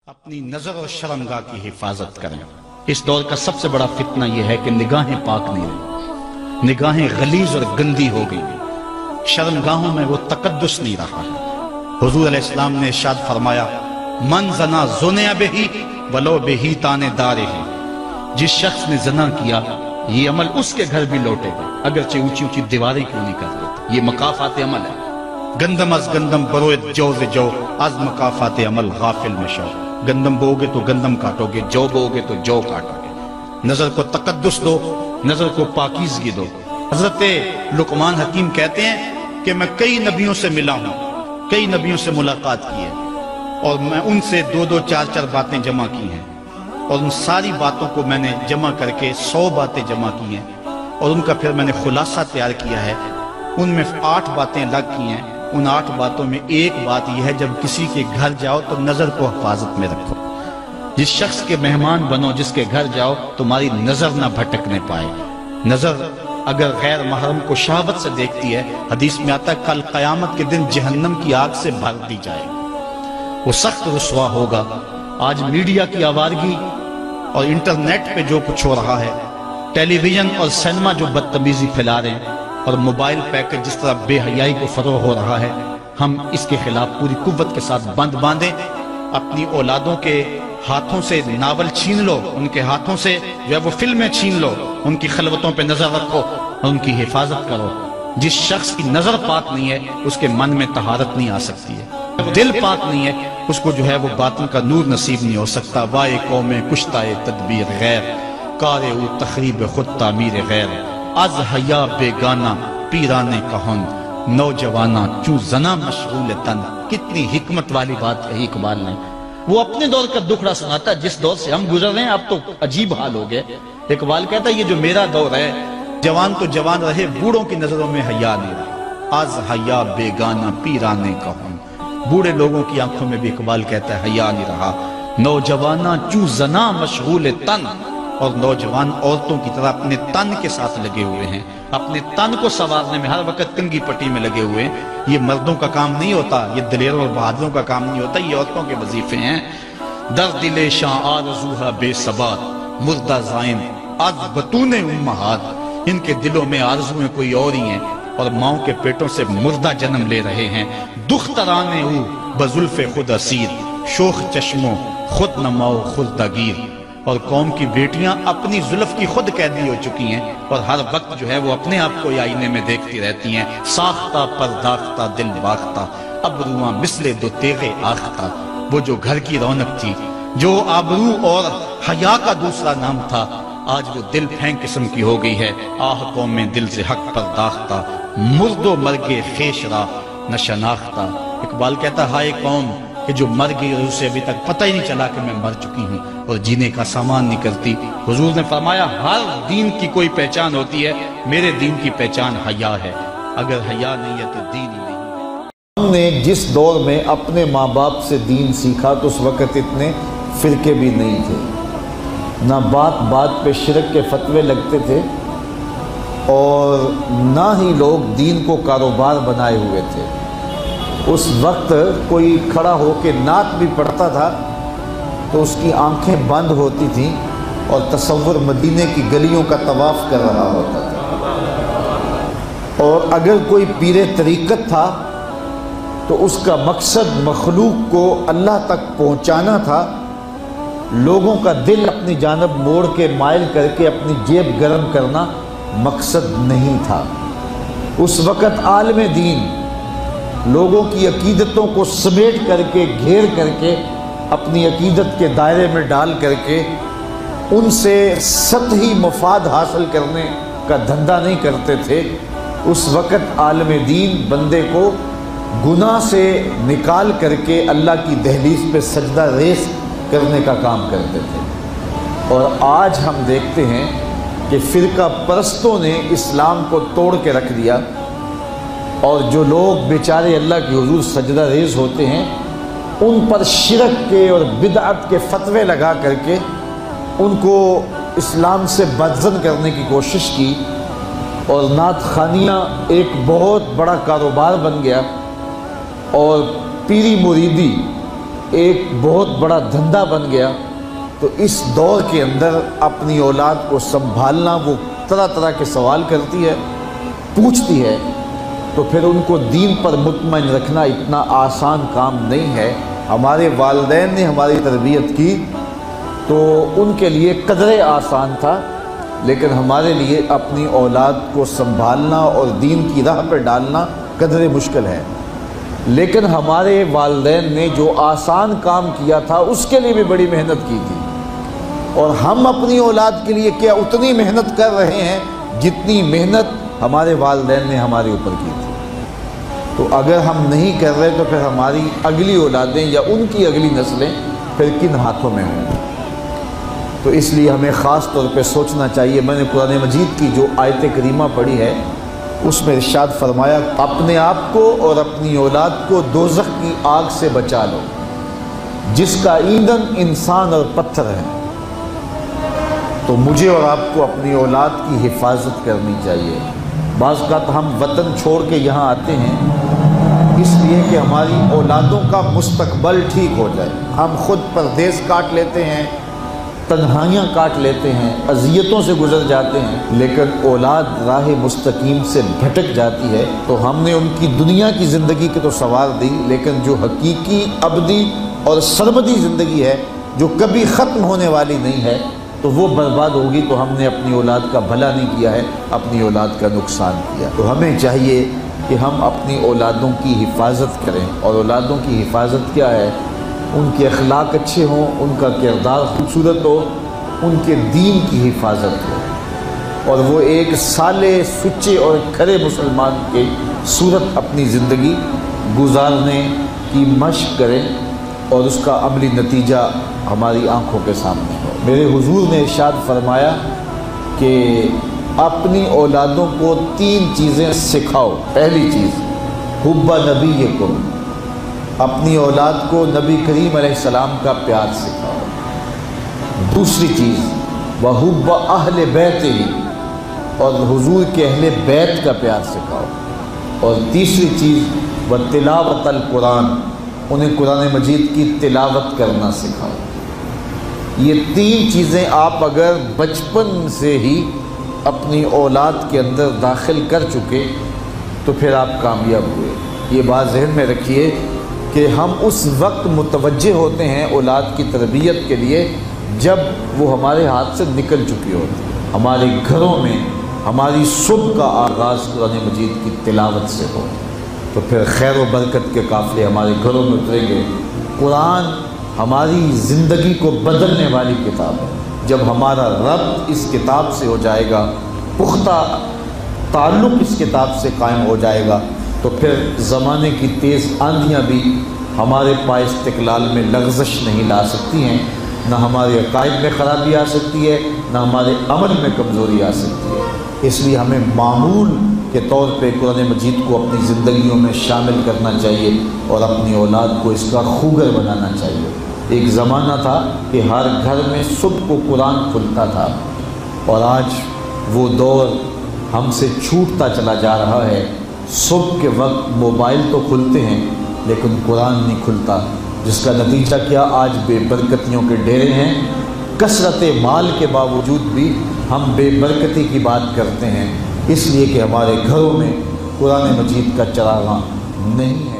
اپنی نظر اور شرمگاہ کی حفاظت کریں۔ اس دور کا سب سے بڑا فتنہ یہ ہے کہ نگاہیں پاک نہیں رہی، نگاہیں غلیظ اور گندی ہو گئی، شرمگاہوں میں وہ تقدس نہیں رہا ہے۔ حضور علیہ السلام نے ارشاد فرمایا، من زنا زنیا بہی ولو بہی تانے دارے ہی، جس شخص نے زنا کیا یہ عمل اس کے گھر بھی لوٹے گا اگرچہ اونچی اونچی دیواریں کیوں نہیں کرتے۔ یہ مکافات عمل ہے۔ گندم از گندم بروید جو ز جو، از مکافات عمل غافل مشو۔ گندم بو گے تو گندم کاٹو گے، جو بو گے تو جو کاٹو گے۔ نظر کو تقدس دو، نظر کو پاکیزگی دو۔ حضرت لقمان حکیم کہتے ہیں کہ میں کئی نبیوں سے ملا ہوں، کئی نبیوں سے ملاقات کی ہے، اور میں ان سے دو چار باتیں جمع کی ہیں، اور ان ساری باتوں کو میں نے جمع کر کے 100 باتیں جمع کی ہیں، اور ان کا پھر میں نے خلاصہ تیار کیا ہے۔ ان میں 8 باتیں الگ کی ہیں۔ ان 8 باتوں میں ایک بات یہ ہے، جب کسی کے گھر جاؤ تو نظر کو حفاظت میں رکھو۔ جس شخص کے مہمان بنو، جس کے گھر جاؤ، تمہاری نظر نہ بھٹکنے پائے۔ نظر اگر غیر محرم کو شہوت سے دیکھتی ہے، حدیث میں آتا ہے کل قیامت کے دن جہنم کی آگ سے بھر دی جائے، وہ سخت رسوا ہوگا۔ آج میڈیا کی آوارگی اور انٹرنیٹ پہ جو کچھ ہو رہا ہے، ٹیلی ویژن اور سینما جو بدتمیزی پھیلا رہے ہیں، اور موبائل پیکج جس طرح بے حیائی کو فروغ ہو رہا ہے، ہم اس کے خلاف پوری قوت کے ساتھ بند باندھیں۔ اپنی اولادوں کے ہاتھوں سے ناول چھین لو، ان کے ہاتھوں سے جو ہے وہ فلمیں چھین لو، ان کی خلوتوں پہ نظر رکھو اور ان کی حفاظت کرو۔ جس شخص کی نظر پاک نہیں ہے اس کے من میں طہارت نہیں آ سکتی ہے، دل پاک نہیں ہے اس کو جو ہے وہ باطن کا نور نصیب نہیں ہو سکتا۔ وائے قوم کشتائے تدبیر غیر، کارے او تخریب خود تعمیر غیر، از حیا بیگانہ پیرانے کہن، نوجوانہ چوں زنا مشغول تن۔ کتنی حکمت والی بات کہی اقبال نے۔ وہ اپنے دور کا دکھڑا سناتا ہے، جس دور سے ہم گزر رہے ہیں اب تو عجیب حال ہو گئے۔ اقبال کہتا ہے یہ جو میرا دور ہے، جوان تو جوان رہے، بوڑھوں کی نظروں میں حیا نہیں رہا۔ از حیا بیگانہ پیرانے کہن، بوڑھے لوگوں کی آنکھوں میں بھی اقبال کہتا ہے حیا نہیں رہا۔ نوجوانہ چوں زنا مشغول تن، اور نوجوان عورتوں کی طرح اپنے تن کے ساتھ لگے ہوئے ہیں، اپنے تن کو سنوارنے میں ہر وقت کنگھی پٹی میں لگے ہوئے ہیں۔ یہ مردوں کا کام نہیں ہوتا، یہ دلیروں اور بہادروں کا کام نہیں ہوتا، یہ عورتوں کے وظیفے ہیں۔ در دل شاں آرزوہا بے ثبات، مردہ زائن از بطون امہات۔ ان کے دلوں میں آرزویں کوئی اور ہی ہیں، اور ماؤں کے پیٹوں سے مردہ جنم لے رہے ہیں۔ دخترانے او بزلف خود اسیر، شوخ چشموں خود نماؤ خردہ گیر۔ اور قوم کی بیٹیاں اپنی زلف کی خود قیدی ہو چکی ہیں، اور ہر وقت جو ہے وہ اپنے آپ کو آئینے میں دیکھتی رہتی ہیں۔ ساختہ پرداختہ دل باختہ، ابروآں مثل دو تیغ آختہ۔ وہ جو گھر کی رونق تھی، جو آبرو اور حیا کا دوسرا نام تھا، آج وہ دل پھینک قسم کی ہو گئی ہے۔ آہ قوم میں دل سے حق پرداختہ، مرد و مرگ خیش را نہ شناختہ۔ اقبال کہتا ہائے قوم کہ جو مر گئی اور اسے ابھی تک پتہ ہی نہیں چلا کہ میں مر چکی ہوں اور جینے کا سامان نہیں کرتی۔ حضور نے فرمایا ہر دین کی کوئی پہچان ہوتی ہے، میرے دین کی پہچان حیا ہے، اگر حیا نہیں ہے تو دین ہی نہیں ہے۔ ہم نے جس دور میں اپنے ماں باپ سے دین سیکھا تو اس وقت اتنے فرقے بھی نہیں تھے، نہ بات بات پہ شرک کے فتوے لگتے تھے، اور نہ ہی لوگ دین کو کاروبار بنائے ہوئے تھے۔ اس وقت کوئی کھڑا ہو کے نعت بھی پڑھتا تھا تو اس کی آنکھیں بند ہوتی تھیں اور تصور مدینے کی گلیوں کا طواف کر رہا ہوتا تھا۔ اور اگر کوئی پیر طریقت تھا تو اس کا مقصد مخلوق کو اللہ تک پہنچانا تھا، لوگوں کا دل اپنی جانب موڑ کے مائل کر کے اپنی جیب گرم کرنا مقصد نہیں تھا۔ اس وقت عالم دین لوگوں کی عقیدتوں کو سمیٹ کر کے، گھیر کر کے، اپنی عقیدت کے دائرے میں ڈال کر کے ان سے سطحی مفاد حاصل کرنے کا دھندا نہیں کرتے تھے۔ اس وقت عالم دین بندے کو گناہ سے نکال کر کے اللہ کی دہلیز پہ سجدہ ریز کرنے کا کام کرتے تھے۔ اور آج ہم دیکھتے ہیں کہ فرقہ پرستوں نے اسلام کو توڑ کے رکھ دیا، اور جو لوگ بیچارے اللہ کے حضور سجدہ ریز ہوتے ہیں ان پر شرک کے اور بدعت کے فتوے لگا کر کے ان کو اسلام سے بدزن کرنے کی کوشش کی، اور نعت خوانیاں ایک بہت بڑا کاروبار بن گیا، اور پیری مریدی ایک بہت بڑا دھندا بن گیا، تو اس دور کے اندر اپنی اولاد کو سنبھالنا، وہ طرح طرح کے سوال کرتی ہے، پوچھتی ہے، تو پھر ان کو دین پر مطمئن رکھنا اتنا آسان کام نہیں ہے۔ ہمارے والدین نے ہماری تربیت کی تو ان کے لیے قدرے آسان تھا، لیکن ہمارے لیے اپنی اولاد کو سنبھالنا اور دین کی راہ پر ڈالنا قدرے مشکل ہے۔ لیکن ہمارے والدین نے جو آسان کام کیا تھا اس کے لیے بھی بڑی محنت کی تھی، اور ہم اپنی اولاد کے لیے کیا اتنی محنت کر رہے ہیں جتنی محنت ہمارے والدین نے ہمارے اوپر کی تھی۔ تو اگر ہم نہیں کر رہے تو پھر ہماری اگلی اولادیں یا ان کی اگلی نسلیں پھر کن ہاتھوں میں ہوں گی؟ تو اس لیے ہمیں خاص طور پہ سوچنا چاہیے۔ میں نے قرآن مجید کی جو آیت کریمہ پڑھی ہے اس میں ارشاد فرمایا، اپنے آپ کو اور اپنی اولاد کو دوزخ کی آگ سے بچا لو جس کا ایندھن انسان اور پتھر ہے۔ تو مجھے اور آپ کو اپنی اولاد کی حفاظت کرنی چاہیے۔ بعض اوقات ہم وطن چھوڑ کے یہاں آتے ہیں اس لیے کہ ہماری اولادوں کا مستقبل ٹھیک ہو جائے۔ ہم خود پردیس کاٹ لیتے ہیں، تنہائیاں کاٹ لیتے ہیں، اذیتوں سے گزر جاتے ہیں، لیکن اولاد راہ مستقیم سے بھٹک جاتی ہے۔ تو ہم نے ان کی دنیا کی زندگی کی تو سنوار دی، لیکن جو حقیقی ابدی اور سرمدی زندگی ہے جو کبھی ختم ہونے والی نہیں ہے تو وہ برباد ہوگی۔ تو ہم نے اپنی اولاد کا بھلا نہیں کیا ہے، اپنی اولاد کا نقصان کیا۔ تو ہمیں چاہیے کہ ہم اپنی اولادوں کی حفاظت کریں، اور اولادوں کی حفاظت کیا ہے؟ ان کے اخلاق اچھے ہوں، ان کا کردار خوبصورت ہو، ان کے دین کی حفاظت ہو، اور وہ ایک صالح، سچے اور کھرے مسلمان کے صورت اپنی زندگی گزارنے کی مشق کریں، اور اس کا عملی نتیجہ ہماری آنکھوں کے سامنے ہو۔ میرے حضور نے ارشاد فرمایا کہ اپنی اولادوں کو 3 چیزیں سکھاؤ۔ پہلی چیز حب نبیکم، اپنی اولاد کو نبی کریم علیہ السلام کا پیار سکھاؤ۔ دوسری چیز وحب اہل بیتہ، اور حضور کے اہل بیت کا پیار سکھاؤ۔ اور تیسری چیز وتلاوت القرآن، انہیں قرآن مجید کی تلاوت کرنا سکھاؤ۔ یہ 3 چیزیں آپ اگر بچپن سے ہی اپنی اولاد کے اندر داخل کر چکے تو پھر آپ کامیاب ہوئے۔ یہ بات ذہن میں رکھیے کہ ہم اس وقت متوجہ ہوتے ہیں اولاد کی تربیت کے لیے جب وہ ہمارے ہاتھ سے نکل چکی ہوتی ہے۔ ہمارے گھروں میں ہماری صبح کا آغاز قرآن مجید کی تلاوت سے ہو تو پھر خیر و برکت کے قافلے ہمارے گھروں میں اتریں گے۔ قرآن ہماری زندگی کو بدلنے والی کتاب ہے۔ جب ہمارا ربط اس کتاب سے ہو جائے گا، پختہ تعلق اس کتاب سے قائم ہو جائے گا، تو پھر زمانے کی تیز آندھیاں بھی ہمارے پائے استقلال میں لغزش نہیں لا سکتی ہیں، نہ ہمارے عقائد میں خرابی آ سکتی ہے، نہ ہمارے عمل میں کمزوری آ سکتی ہے۔ اس لیے ہمیں معمول کے طور پہ قرآن مجید کو اپنی زندگیوں میں شامل کرنا چاہیے اور اپنی اولاد کو اس کا خوگر بنانا چاہیے۔ ایک زمانہ تھا کہ ہر گھر میں صبح کو قرآن کھلتا تھا، اور آج وہ دور ہم سے چھوٹتا چلا جا رہا ہے۔ صبح کے وقت موبائل تو کھلتے ہیں لیکن قرآن نہیں کھلتا، جس کا نتیجہ کیا؟ آج بے برکتیوں کے ڈیرے ہیں۔ کثرت مال کے باوجود بھی ہم بے برکتی کی بات کرتے ہیں، اس لیے کہ ہمارے گھروں میں قرآن مجید کا چراغاں نہیں ہے۔